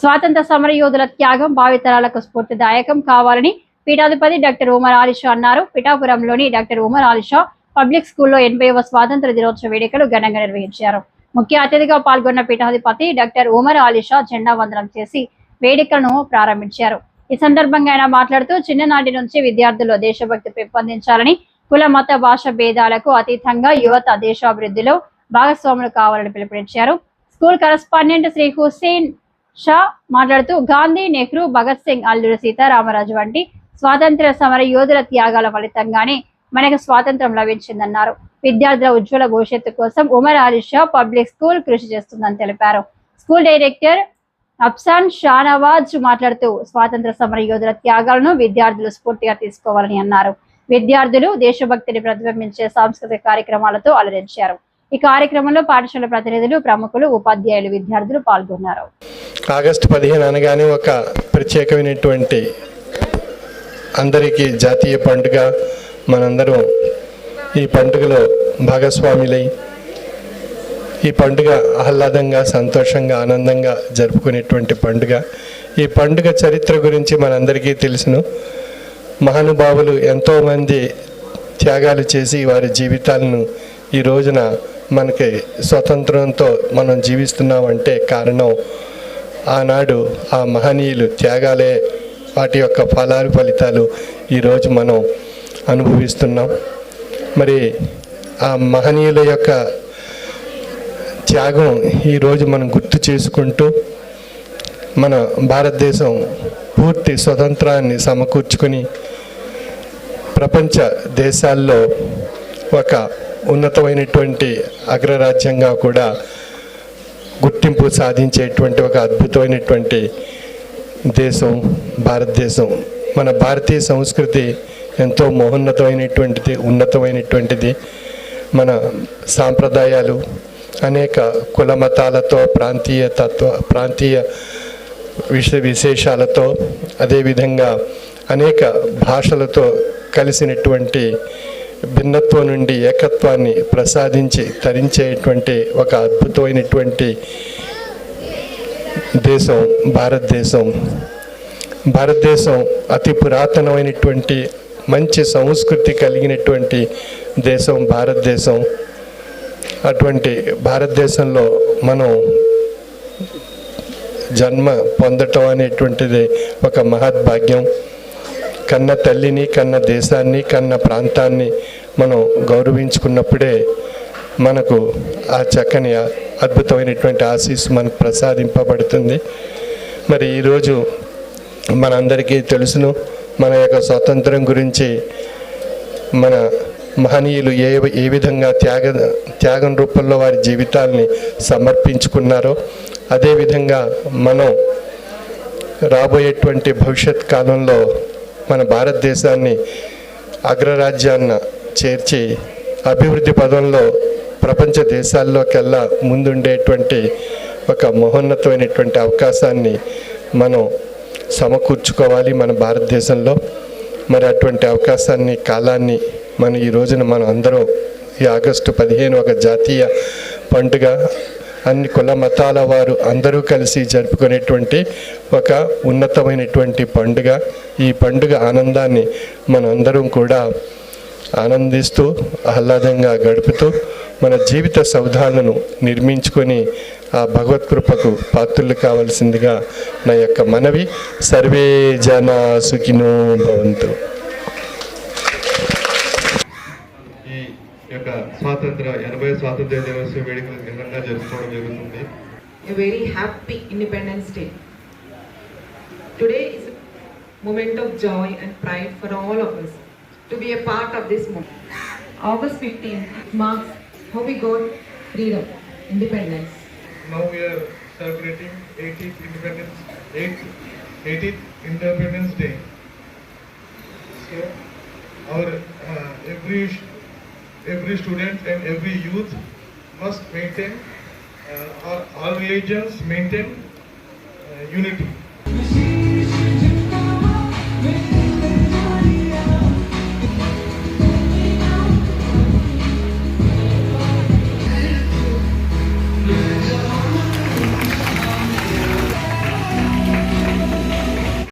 స్వాతంత్ర సమరయోధుల త్యాగం భావితరాలకు స్ఫూర్తిదాయకం కావాలని పీఠాధిపతి డాక్టర్ ఉమర్ అలీ షా అన్నారు. పిఠాపురంలోని డాక్టర్ ఉమర్ అలీ షా పబ్లిక్ స్కూల్లో 80వ స్వాతంత్ర దినోత్సవ వేడుకలు ఘనంగా నిర్వహించారు. ముఖ్య అతిథిగా పాల్గొన్న పీఠాధిపతి డాక్టర్ ఉమర్ అలీ షా జెండా వందనం చేసి వేడుకలను ప్రారంభించారు. ఈ సందర్భంగా ఆయన మాట్లాడుతూ చిన్ననాటి నుంచి విద్యార్థుల్లో దేశభక్తి పెంపొందించాలని, కుల మత భాష భేదాలకు అతీతంగా యువత దేశాభివృద్ధిలో భాగస్వాములు కావాలని పిలుపునిచ్చారు. స్కూల్ కరెస్పాండెంట్ శ్రీ హుస్సేన్ షా మాట్లాడుతూ గాంధీ, నెహ్రూ, భగత్ సింగ్, అల్లూరి సీతారామరాజు వంటి స్వాతంత్ర్య సమర యోధుల త్యాగాల ఫలితంగానే మనకు స్వాతంత్రం లభించిందన్నారు. విద్యార్థుల ఉజ్వల భవిష్యత్తు కోసం ఉమర్ అలీ షా పబ్లిక్ స్కూల్ కృషి చేస్తుందని తెలిపారు. స్కూల్ డైరెక్టర్ అఫ్సాన్ షానవాజ్ మాట్లాడుతూ స్వాతంత్ర సమర యోధుల త్యాగాలను విద్యార్థులు స్ఫూర్తిగా తీసుకోవాలని అన్నారు. విద్యార్థులు దేశభక్తిని ప్రతిబింబించే సాంస్కృతిక కార్యక్రమాలతో అలరించారు. ఈ కార్యక్రమంలో పాఠశాల ప్రతినిధులు, ప్రముఖులు, ఉపాధ్యాయులు, విద్యార్థులు పాల్గొన్నారు. ఆగస్టు 15 అనగానే ఒక ప్రత్యేకమైనటువంటి అందరికీ జాతీయ పండుగ. మనందరం ఈ పండుగలో భాగస్వాములై ఈ పండుగ ఆహ్లాదంగా, సంతోషంగా, ఆనందంగా జరుపుకునేటువంటి పండుగ. ఈ పండుగ చరిత్ర గురించి మనందరికీ తెలుసును. మహానుభావులు ఎంతోమంది త్యాగాలు చేసి వారి జీవితాలను ఈ రోజున మనకి స్వతంత్రంతో మనం జీవిస్తున్నామంటే కారణం ఆనాడు ఆ మహనీయులు త్యాగాలే. వాటి యొక్క ఫలితాలు ఈరోజు మనం అనుభవిస్తున్నాం. మరి ఆ మహనీయుల యొక్క త్యాగం ఈరోజు మనం గుర్తు చేసుకుంటూ మన భారతదేశం పూర్తి స్వతంత్రాన్ని సమకూర్చుకొని ప్రపంచ దేశాల్లో ఒక ఉన్నతమైనటువంటి అగ్రరాజ్యంగా కూడా గుర్తింపు సాధించేటువంటి ఒక అద్భుతమైనటువంటి దేశం భారతదేశం. మన భారతీయ సంస్కృతి ఎంతో మహోన్నతమైనటువంటిది, ఉన్నతమైనటువంటిది. మన సాంప్రదాయాలు అనేక కుల మతాలతో, ప్రాంతీయ విశేషాలతో, అదేవిధంగా అనేక భాషలతో కలిసినటువంటి భిన్నత్వం నుండి ఏకత్వాన్ని ప్రసాదించి తరించేటువంటి ఒక అద్భుతమైనటువంటి దేశం భారతదేశం. భారతదేశం అతి పురాతనమైనటువంటి మంచి సంస్కృతి కలిగినటువంటి దేశం భారతదేశం. అటువంటి భారతదేశంలో మనం జన్మ పొందటం అనేటువంటిది ఒక మహద్భాగ్యం. కన్న తల్లిని, కన్న దేశాన్ని, కన్న ప్రాంతాన్ని మనం గౌరవించుకున్నప్పుడే మనకు ఆ చక్కని అద్భుతమైనటువంటి ఆశీస్సు మనకు ప్రసాదింపబడుతుంది. మరి ఈరోజు మనందరికీ తెలుసును మన యొక్క స్వాతంత్రం గురించి. మన మహనీయులు ఏ విధంగా త్యాగం రూపంలో వారి జీవితాల్ని సమర్పించుకున్నారో, అదేవిధంగా మనం రాబోయేటువంటి భవిష్యత్ కాలంలో మన భారతదేశాన్ని అగ్రరాజ్యాన్ని చేర్చి అభివృద్ధి పదంలో ప్రపంచ దేశాల్లోకెల్లా ముందుండేటువంటి ఒక మహోన్నతమైనటువంటి అవకాశాన్ని మనం సమకూర్చుకోవాలి మన భారతదేశంలో. మరి అటువంటి అవకాశాన్ని, కాలాన్ని మనం ఈ రోజున మనం అందరం ఈ ఆగస్టు 15 ఒక జాతీయ పండుగ, అన్ని కుల మతాల వారు అందరూ కలిసి జరుపుకునేటువంటి ఒక ఉన్నతమైనటువంటి పండుగ. ఈ పండుగ ఆనందాన్ని మనందరం కూడా ఆనందిస్తూ ఆహ్లాదంగా గడుపుతూ మన జీవిత సౌధాలను నిర్మించుకొని ఆ భగవత్కృపకు పాత్రులు కావాల్సిందిగా నా యొక్క మనవి. సర్వే జనా సుఖినో భవంతు. స్వాతంత్ర 80వ స్వాతంత్ర దినోత్సవ వేడుకలు ఘనంగా జరుపుకోవడం జరుగుతుంది. A very happy Independence Day. Today is a moment of joy and pride for all of us to be a part of this moment. August 15th marks how we got freedom, independence. Now we are celebrating 80th Independence Day. So our every student and every youth must maintain, all religions maintain unity.